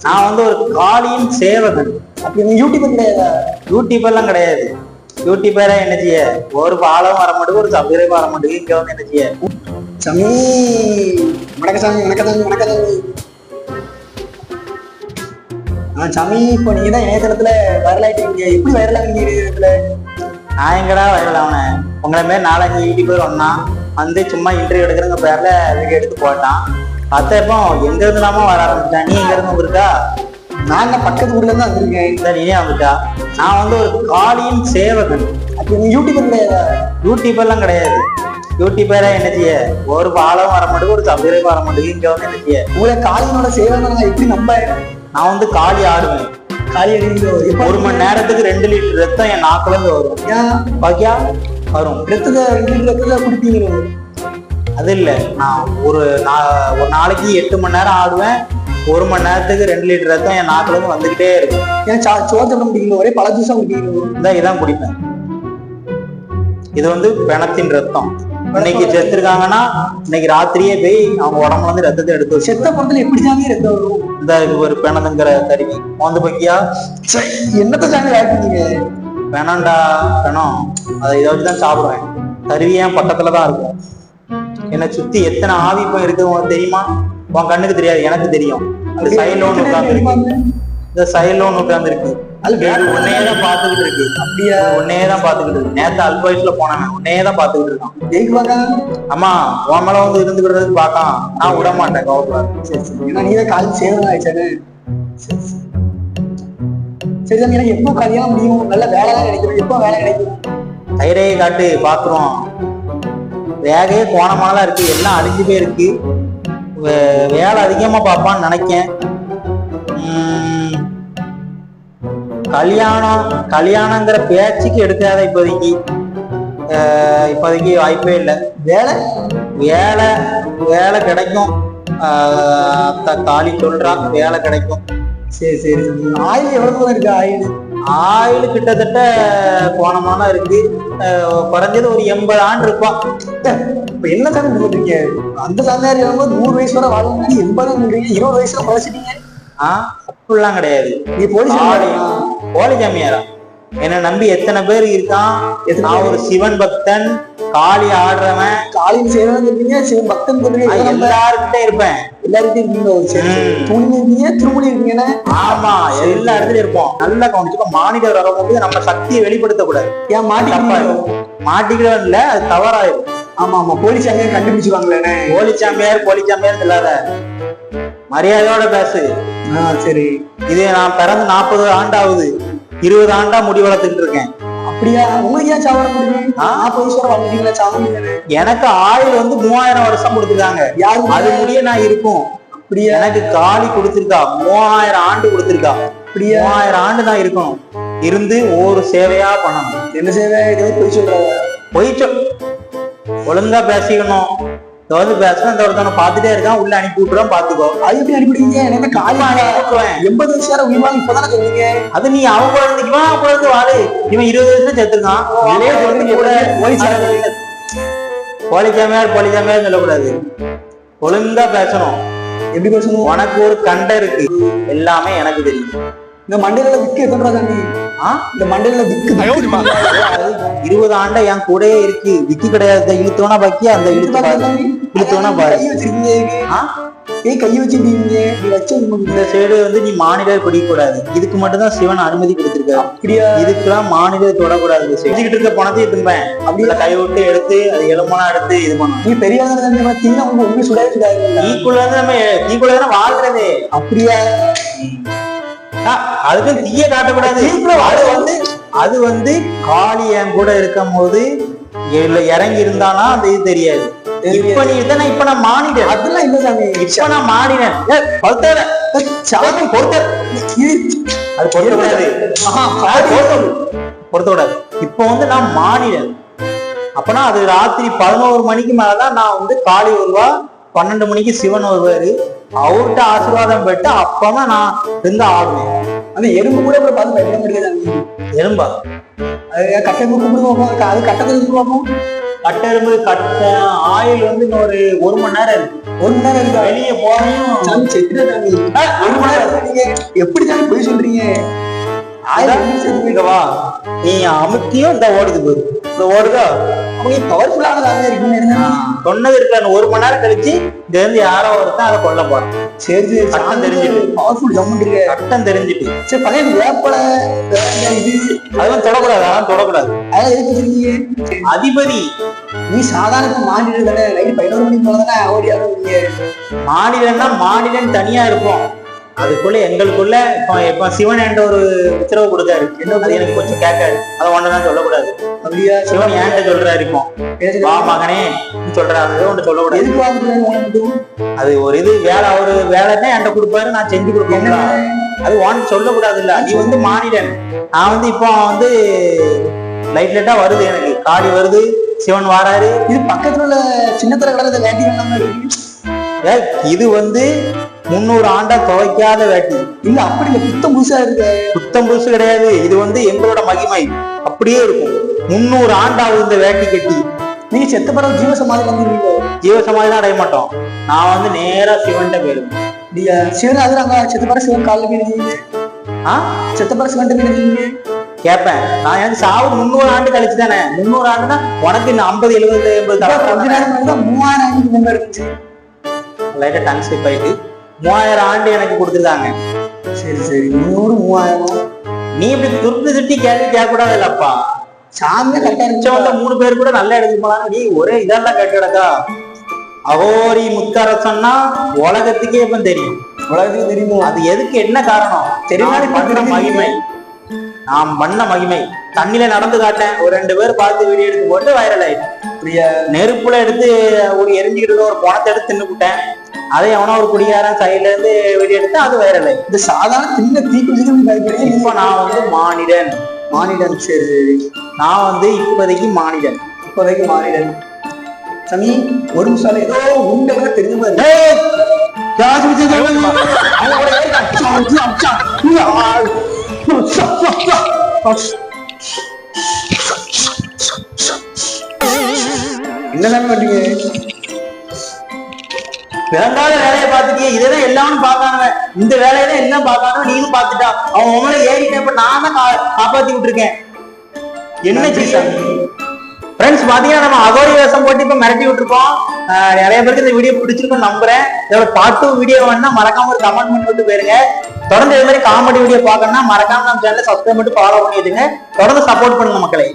நான் வந்து ஒரு காளியின் சேவகன். அப்படி நீங்க யூடியூபர் கிடையாதா? யூடியூப் எல்லாம் கிடையாது. யூடியூபரா என்ன செய்ய, ஒரு பாலம் வர மாட்டேங்குது, ஒரு சப்ஸ்கிரைப் வர மாட்டேங்குது. இங்க வந்து என்ன செய்ய? சாமி வணக்கம் சாமி. வணக்கம் சாமி. இப்போ நீங்க தான் இணையதளத்துல வைரல் ஆயிட்டீங்க. எப்படி வைரல் ஆகுங்க இணையதளத்துல? நான் எங்கடா வைரல் ஆனேன்? உங்களை மாதிரி 4-5 யூடியூபர் ஒன்னா வந்து சும்மா இன்டர்வியூ எடுக்கிறங்க பேர்ல வீடியோ எடுத்து போட்டான். பார்த்தப்போ எங்க இருந்துலாமா வர ஆரம்பிச்சான். நீ எங்க இருந்து இருக்கா? நான் பக்கத்து ஊர்ல இருந்து வந்திருக்கேன். சரி, நீயே வந்துட்டா. நான் வந்து ஒரு காளியின் சேவகன். அப்படி நீங்க யூடியூபர் கிடையாதா? யூடியூப் எல்லாம் கிடையாது. யூடியூபரா என்ன செய்ய, ஒரு பாலம் வர மாட்டேங்குது, ஒரு சப்ஸ்கிரைப் வர மாட்டேங்குது. இங்க வந்து என்ன செய்ய? உங்களை காளியனோட சேவகன் எப்படி நம்ப? நான் வந்து காளி ஆடுவேன். காளி அடிங்க. 1 மணி நேரத்துக்கு 2 லிட்டர் ரத்தம் என் நாக்குல இருந்து வரும். ஏன் பாக்கியா வரும்? ரத்தத்தை 2 லிட்டர் ரத்தத்தை குடிப்பீங்க? அது இல்ல, நான் ஒரு நாளைக்கு 8 மணி நேரம் ஆடுவேன். 1 மணி நேரத்துக்கு 2 லிட்டர் ரத்தம் என் நாக்குல இருந்து வந்துகிட்டே இருக்கும். ஏன் சோத்தை குடிக்கணும்? ஒரே பல ஜூஸா குடிக்கணும்? இதான் குடிப்பேன். இது வந்து பிணத்தின் ரத்தம். இன்னைக்கு செத்துருக்காங்கன்னா இன்னைக்கு ராத்திரியே போய் அவங்க உடம்புல இருந்து ரத்தத்தை எடுத்து செத்த பொருள் எப்படி சாமி ரத்தம் வரும்? இந்த ஒரு பிணத்துங்கிற கருவி வந்து பக்கியா என்னத்த சாமி ஆக்கிட்டீங்க? பிணம்டா, பிணம். அதை இதை வச்சுதான் சாப்பிடுவேன். கருவி என் பக்கத்துலதான் இருக்கும். என்னை சுத்தி எத்தனை ஆவி போய் இருக்கு உனக்கு தெரியுமா? உன் கண்ணுக்கு தெரியாது, எனக்கு தெரியும். அந்த சைடுல ஒண்ணு உட்கார்ந்து இருக்கு. இந்த சைடுல ஒண்ணு உட்கார்ந்து இருக்கு. உன்னையேதான் பாத்துக்கிட்டு இருக்கு. அப்படியா? உன்னையேதான் பாத்துக்கிட்டு இருக்கு. நேத்து அல்பாயுஸ்ல போனவன் உன்னையேதான் பாத்துக்கிட்டு இருக்கான். ஜெயிக்குவாங்க. ஆமா, உன் மேல வந்து இருந்துக்கிறதுக்கு பாக்கான். நான் விட மாட்டேன். சரி சரி. ஏன்னா நீதான் காலி சேவன் ஆயிடுச்சானு. சரி சாமி, எனக்கு எப்போ கல்யாணம் முடியும்? நல்ல வேலை தான் கிடைக்கும். எப்போ வேலை கிடைக்கும்? தைரையை காட்டு பாக்குறோம். வேகையே கோணமாலாம் இருக்கு, எல்லாம் அழிஞ்சு போய் இருக்கு. வேலை அதிகமா பார்ப்பான்னு நினைக்கேன். கல்யாணங்கிற பேச்சுக்கு எடுக்காத இப்போதைக்கு வாய்ப்பே இல்லை. வேலை கிடைக்கும். காளி சொல்றா வேலை கிடைக்கும். சரி சரி. ஆயில் எவ்வளவு இருக்கு? ஆயில் கிட்டத்தட்ட கோணமான இருக்கு. குறைஞ்சது ஒரு 80 ஆண்டு இருப்பான். இப்ப என்ன சாமி போட்டிருக்கீங்க? அந்த சாமியார் 100 வயசு வரை வாழ 80 20 வயசுல பழச்சிட்டீங்க. அப்படிலாம் கிடையாது. நீ போலி சாமியாரா? என்ன நம்பி எத்தனை பேர் இருக்கான். நான் ஒரு சிவன் பக்தன், காளி ஆடுறவன். காளியின் சேவன் இருக்கீங்க, சிவன் பக்தன் எல்லாருக்கிட்டே இருப்பேன். எல்லாருக்கிட்டையும் இருக்கீங்க. தூணி இருக்கீங்க, திருமணி இருக்கீங்க. ஆமா, எல்லா இடத்துலயும் இருப்போம். நல்லா கவனிச்சுக்கோ. மானிடர் வரும்போது நம்ம சக்தியை வெளிப்படுத்த கூடாது. ஏன் மாட்டிக்கிறவன் இல்ல, அது தவறாயிரும். ஆமா ஆமா, போலி சாமியார் கண்டுபிடிச்சுவாங்களே. போலி சாமியார் இல்லாத மரியாதையோட பேசு. சரி. இது நான் பிறந்து 40 ஆண்டாவது. 20 ஆண்டா முடி வளர்த்துக்கிட்டு இருக்கேன். அப்படியா? உங்களுக்கு ஏன் சாவர முடியும்? 40 வயசு வரை வாழ்ந்தீங்களா? சாவ எனக்கு ஆயுள் வந்து 3000 வருஷம் கொடுத்துருக்காங்க. அது முடிய நான் இருக்கும். அப்படியா? எனக்கு காளி கொடுத்துருக்கா 3000 ஆண்டு கொடுத்துருக்கா. 3000 ஆண்டு நான் இருக்கணும். இருந்து ஒரு சேவையா பண்ணணும். என்ன சேவை? பொய் ஒழுங்கா பேசிக்கணும். பேசுனா இந்த ஒருத்தவனை பாத்துட்டே இருக்கான், உள்ள அனுப்பி விட்டுறான். பாத்துக்கோ. அது எப்படி அனுப்பிடுவீங்க? எனக்கு காலி 80 வயசு வரை உயிர் வாங்க இப்பதானே சொன்னீங்க. அது நீ அவன் குழந்தைக்குவான், அவன் குழந்தை வாழு. இவன் 20 வயசுல செத்துருக்கான். போலி சாமியார் சொல்லக்கூடாது. ஒழுங்கா பேசணும். எப்படி பேசணும்? உனக்கு ஒரு கண்டை இருக்கு, எல்லாமே எனக்கு தெரியும். இந்த மண்டையில விக்கு எத்தனை சாமி? இந்த மண்டையில விக்கு 20 ஆண்டா என் கூடயே இருக்கு. விக்கு கிடையாது. இழுத்தோனா பாக்கி அந்த இழுத்தோனா கை வச்சுட்டீங்க. இந்த சைடு வந்து நீ மானிடர் பிடிக்கூடாது. இதுக்கு மட்டும்தான் சிவன் அனுமதி கொடுத்திருக்காரு. அப்படியா? இதுக்கெல்லாம் மானிடர் தொடக்கூடாது. செஞ்சுக்கிட்டு இருக்க பணத்தையும் திரும்பேன். அப்படியே கை விட்டு எடுத்து அது எலும்பனா எடுத்து இது பண்ணும். நீ பெரிய உண்மை சுடாது. தீக்குள்ள இருந்து நம்ம தீக்குள்ள தானே வாழ்றதே. அப்படியா? அதுக்கு தீய காட்டக்கூடாது. அது வந்து காளி என் கூட இருக்கும் போது இறங்கி இருந்தானா அது இது தெரியாது. இப்ப நீ இப்ப நான் மாறினேன். அதெல்லாம் இல்ல சாமி. இப்ப நான் மாறினேன். பொறுத்தக்கூடாது. இப்ப வந்து நான் மாறினேன். அப்பனா அது ராத்திரி 11 மணிக்கு மேலதான் நான் வந்து காளி வருவா. 12 மணிக்கு சிவன் வருவாரு. அவர்கிட்ட ஆசீர்வாதம் பெற்று அப்பதான் நான் இருந்து ஆடுவேன். அந்த எறும்பு கூட பார்த்து பயப்பட முடியாது. எறும்பா? அது கட்டை கும்பிடுவோம். அது கட்டத்தை பார்ப்போம். கட்டெரும்பு கட்ட ஆயில் வந்து இன்னொரு 1 மணி நேரம் இருக்கு. 1 மணி நேரம் இருக்கா? வெளியே போறோம் சாமி செத்துட்டா சாமி. 1 மணி நேரம் இருக்கா நீங்க? எப்படி சாமி போய் சொல்றீங்க? வா, நீ அமுத்தியும் இந்த ஓடுது போது, இந்த ஓடுதா அவங்க பவர்ஃபுல்லான சாமியா இருக்குன்னு சொன்னது இருக்கான்னு 1 மணி நேரம் கழிச்சு இங்க இருந்து யாரோ ஒருத்தன் அதை கொல்ல போறான். சரி சரி சட்டம் தெரிஞ்சுட்டு பவர்ஃபுல் கவர்மெண்ட் இருக்கு. சட்டம் தெரிஞ்சுட்டு சரி பழைய வேப்பலை இது அதெல்லாம் தொடக்கூடாது, அதெல்லாம் தொடக்கூடாது. அதெல்லாம் எதுக்கு வச்சிருக்கீங்க? அதிபதி நீ சாதாரண மாநிலம் தானே, நைட் 11 மணிக்கு போல தானே ஓடியாருங்க. மாநிலம்னா மாநிலம் தனியா இருக்கும், அதுக்குள்ள எங்களுக்குள்ள இப்ப சிவன் என்ற ஒரு உத்தரவு கொடுத்தாரு. என்ன அது எனக்கு கொஞ்சம் கேட்காது, அதை ஒண்ணுதான் சொல்லக்கூடாது. அப்படியா? சிவன் ஏன்ட்ட சொல்றாரு இப்போ, வா மகனே சொல்றாரு, ஒண்ணு சொல்லக்கூடாது. எதுக்கு வாங்க? அது ஒரு இது வேலை, அவரு வேலைன்னா என்கிட்ட கொடுப்பாரு, நான் செஞ்சு கொடுப்பேன். அது ஒன்று சொல்லக்கூடாது இல்ல. நீ வந்து மாநிலம், நான் வந்து இப்போ வந்து லைட்டா வருது, எனக்கு காடி வருது, சிவன் வாராரு. இது பக்கத்துல உள்ள சின்னத்தர கடலை வேட்டி வேண்டாம இருக்கு. இது வந்து 300 ஆண்டா துவைக்காத வேட்டி இல்ல, அப்படி இல்ல, புத்தம் புதுசா இருக்கு. புத்தம் புதுசு கிடையாது, இது வந்து எங்களோட மகிமை அப்படியே இருக்கும். 300 ஆண்டாவது இந்த வேட்டி கட்டி. நீங்க செத்த பிறகு ஜீவசமாதி வந்துருக்கீங்க. ஜீவசமாதி தான் அடைய மாட்டோம், நான் வந்து நேரா சிவன்கிட்ட போயிருவேன். சிவன் அது நாங்க செத்த பிறகு சிவன் காலில் போயிருக்கீங்க. செத்த பிறகு சிவன் போயிருக்கீங்க கேட்பேன். நான் எனக்கு சாவு 300 ஆண்டு கழிச்சு தானே. 300 ஆண்டுனா உனக்கு இந்த 50 70 80 கொஞ்ச நேரம் முன்னாடி தான் 3000 ஆண்டு முன்பு இருந்துச்சு. லைட்டா டங் ஸ்லிப் ஆயிட்டு 3000 ஆண்டு எனக்கு கொடுத்துருக்காங்க. சரி சரி, 300 3000. நீ இப்படி துருட்டு திட்டி கேள்வி கேட்க கூடாது இல்லப்பா. சாமியா கரெக்டா மிச்சவங்க 3 பேர் கூட நல்லா எடுத்து போனாங்க, நீ ஒரே இதெல்லாம் கேட்டு கிடக்கா. அகோரி முத்தரசன்னா உலகத்துக்கே இப்ப தெரியும். உலகத்துக்கு தெரியுமோ? அது எதுக்கு, என்ன காரணம் தெரியுமா? பண்ற மகிமை, நான் பண்ண மகிமை. தண்ணியில நடந்து காட்டேன், ஒரு 2 பேர் பார்த்து வீடியோ எடுத்து போட்டு வைரல் ஆயிட்டேன். நெருப்புல எடுத்து ஒரு எரிஞ்சுக்கிட்டு ஒரு பணத்தை எடுத்து தின்னுக்கிட்டேன், அதை எவனோ ஒரு குடிகாரன் சைட்ல இருந்து வீடியோ எடுத்து அது வைரல் ஆயிடுச்சு. இந்த சாதாரண சின்ன தீக்குச்சி. இப்ப நான் வந்து மானிடன். சரி சரி, நான் வந்து இப்போதைக்கு மானிடன். மாநிலம் சாமி. ஒரு நிமிஷம், ஏதோ உண்டை கூட தெரிஞ்ச மாதிரி. என்னதான் பண்றீங்க? பிறந்தாத வேலையை பார்த்துட்டியே, இதெல்லாம் எல்லாரும் பார்க்கானவ, இந்த வேலையெல்லாம் எல்லாம் பார்க்கானவ, நீனும் பார்த்துட்டா. அவன் உங்களை ஏறிட்டேன், இப்ப நான் தான் காப்பாத்தி விட்டுருக்கேன். என்ன செய்ய ஃப்ரெண்ட்ஸ், பாத்தீங்கன்னா நம்ம அகோரி வேஷம் போட்டு இப்ப மிரட்டி விட்டுருக்கோம். நிறைய பேருக்கு இந்த வீடியோ பிடிச்சிருக்கும் நம்புறேன். இதோட பார்ட் 2 வீடியோ வேணா மறக்காம ஒரு கமெண்ட் பண்ணி விட்டு போயிருங்க. தொடர்ந்து இது மாதிரி காமெடி வீடியோ பார்க்கணும்னா மறக்காம நம்ம சேனலை சப்ஸ்கிரைப் பண்ணிட்டு ஃபாலோ பண்ணிடுங்க. தொடர்ந்து சப்போர்ட் பண்ணுங்க மக்களை.